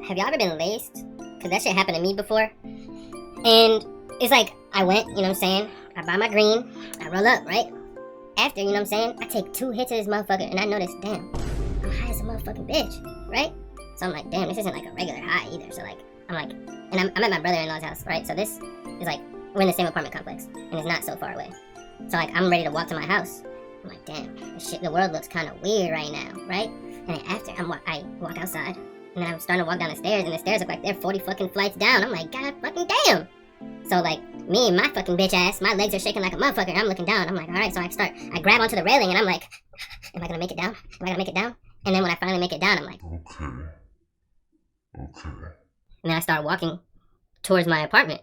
Have y'all ever been laced? Cause that shit happened to me before. And it's like, I went, you know what I'm saying? I buy my green, I roll up, right? After, you know what I'm saying? I take 2 hits of this motherfucker and I notice, damn, I'm high as a motherfucking bitch, right? So I'm like, damn, this isn't like a regular high either. So like, I'm like, and I'm at my brother-in-law's house, right? So this is like, we're in the same apartment complex and it's not so far away. So like, I'm ready to walk to my house. I'm like, damn, the world looks kind of weird right now, right? And then after, I walk outside. And then I'm starting to walk down the stairs, and the stairs look like they're 40 fucking flights down. I'm like, God fucking damn. So like, me and my fucking bitch ass, my legs are shaking like a motherfucker. I'm looking down. I'm like, all right. So I grab onto the railing, and I'm like, am I gonna make it down? Am I gonna make it down? And then when I finally make it down, I'm like, okay. And then I start walking towards my apartment,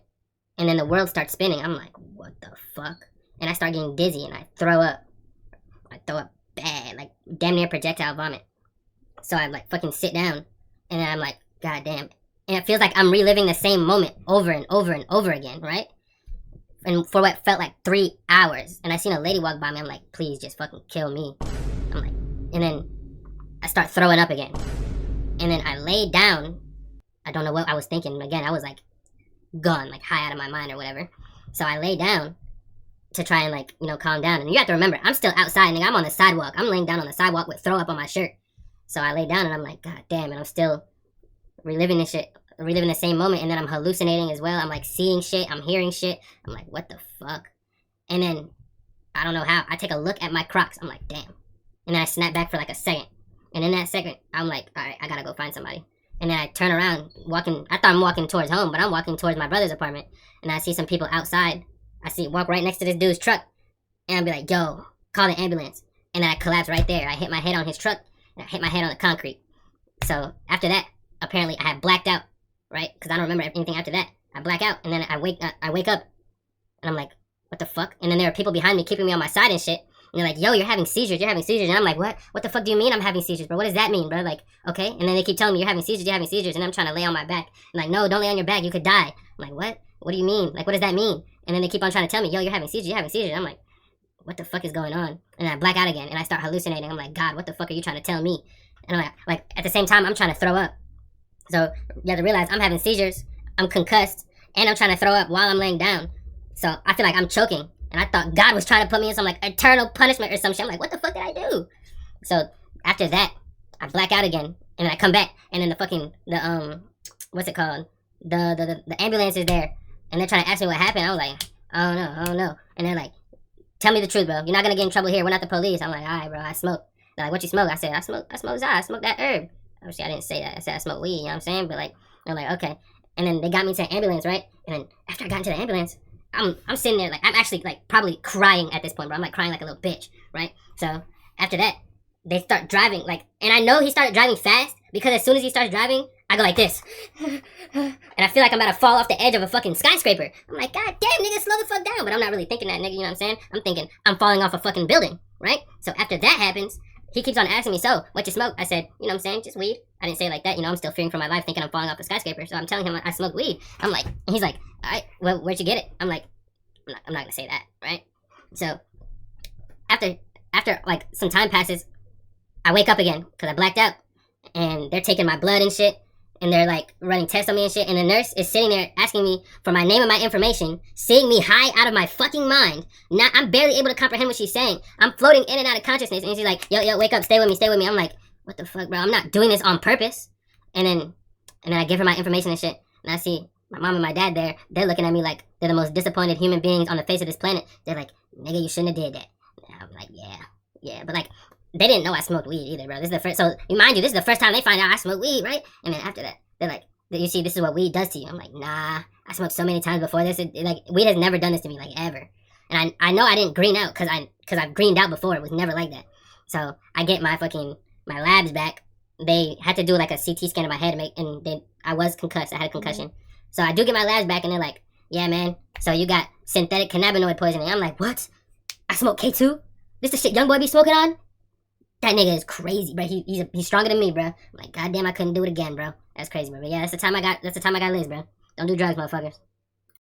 and then the world starts spinning. I'm like, what the fuck? And I start getting dizzy, and I throw up. I throw up bad, like damn near projectile vomit. So I like fucking sit down. And then I'm like, God damn. And it feels like I'm reliving the same moment over and over and over again, right? And for what felt like 3 hours. And I seen a lady walk by me. I'm like, please just fucking kill me. I'm like, and then I start throwing up again. And then I laid down. I don't know what I was thinking. Again, I was like gone, like high out of my mind or whatever. So I lay down to try and like, calm down. And you have to remember, I'm still outside and I'm on the sidewalk. I'm laying down on the sidewalk with throw up on my shirt. So I lay down and I'm like, God damn, and I'm still reliving this shit, reliving the same moment, and then I'm hallucinating as well. I'm like seeing shit, I'm hearing shit. I'm like, what the fuck? And then, I don't know how, I take a look at my Crocs. I'm like, damn. And then I snap back for like a second. And in that second, I'm like, all right, I gotta go find somebody. And then I turn around, I thought I'm walking towards home, but I'm walking towards my brother's apartment. And I see some people outside. Walk right next to this dude's truck. And I'll be like, yo, call the ambulance. And then I collapse right there. I hit my head on his truck. I hit my head on the concrete. So after that, apparently I had blacked out, right? Because I don't remember anything after that. I black out, and then I wake up, and I'm like, what the fuck? And then there are people behind me keeping me on my side and shit. And they're like, yo, you're having seizures. And I'm like, what? What the fuck do you mean I'm having seizures, bro? What does that mean, bro? Like, okay. And then they keep telling me you're having seizures. And I'm trying to lay on my back. I'm like, no, don't lay on your back. You could die. I'm like, what? What do you mean? Like, what does that mean? And then they keep on trying to tell me, yo, you're having seizures. I'm like, what the fuck is going on? And I black out again, and I start hallucinating. I'm like, God, what the fuck are you trying to tell me? And I'm like at the same time, I'm trying to throw up. So you have to realize I'm having seizures, I'm concussed, and I'm trying to throw up while I'm laying down. So I feel like I'm choking. And I thought God was trying to put me in some like eternal punishment or some shit. I'm like, what the fuck did I do? So after that, I black out again, and then I come back, and then what's it called? The ambulance is there, and they're trying to ask me what happened. I was like, I don't know. And they're like, tell me the truth, bro. You're not gonna get in trouble here. We're not the police. I'm like, all right, bro. I smoke. They're like, what you smoke? I said, I smoke Zah. I smoke that herb. Obviously, I didn't say that. I said I smoke weed. You know what I'm saying? But like, they're like, okay. And then they got me to the ambulance, right? And then after I got into the ambulance, I'm sitting there like I'm actually like probably crying at this point, bro. I'm like crying like a little bitch, right? So after that, they start driving like, and I know he started driving fast because as soon as he starts driving, I go like this, and I feel like I'm about to fall off the edge of a fucking skyscraper. I'm like, God damn, nigga, slow the fuck down. But I'm not really thinking that, nigga. You know what I'm saying? I'm thinking I'm falling off a fucking building, right? So after that happens, he keeps on asking me, so, what you smoke? I said, you know what I'm saying, just weed. I didn't say it like that, I'm still fearing for my life thinking I'm falling off a skyscraper, so I'm telling him I smoke weed. I'm like, and he's like, alright, well, where'd you get it? I'm like, I'm not gonna say that, right? So, after like, some time passes, I wake up again, because I blacked out, and they're taking my blood and shit, and they're like running tests on me and shit, and the nurse is sitting there asking me for my name and my information, seeing me high out of my fucking mind. Now I'm barely able to comprehend what she's saying. I'm floating in and out of consciousness, and she's like, yo, wake up, stay with me. I'm like, what the fuck, bro? I'm not doing this on purpose. And then I give her my information and shit, and I see my mom and my dad there. They're looking at me like they're the most disappointed human beings on the face of this planet. They're like, nigga, you shouldn't have did that. And I'm like, yeah, but like, they didn't know I smoked weed either, bro. This is the first, so mind you, this is the first time they find out I smoke weed, right? And then after that, they're like, you see, this is what weed does to you. I'm like, nah, I smoked so many times before this. Like, weed has never done this to me, like, ever. And I know I didn't green out, because I've greened out before. It was never like that. So I get my labs back. They had to do like a CT scan of my head, I was concussed. I had a concussion. So I do get my labs back, and they're like, yeah, man, so you got synthetic cannabinoid poisoning. I'm like, what? I smoke K2? This the shit young boy be smoking on? That nigga is crazy, bro. He's stronger than me, bro. I'm like, goddamn, I couldn't do it again, bro. That's crazy, bro. But yeah, that's the time I got Liz, bro. Don't do drugs, motherfuckers.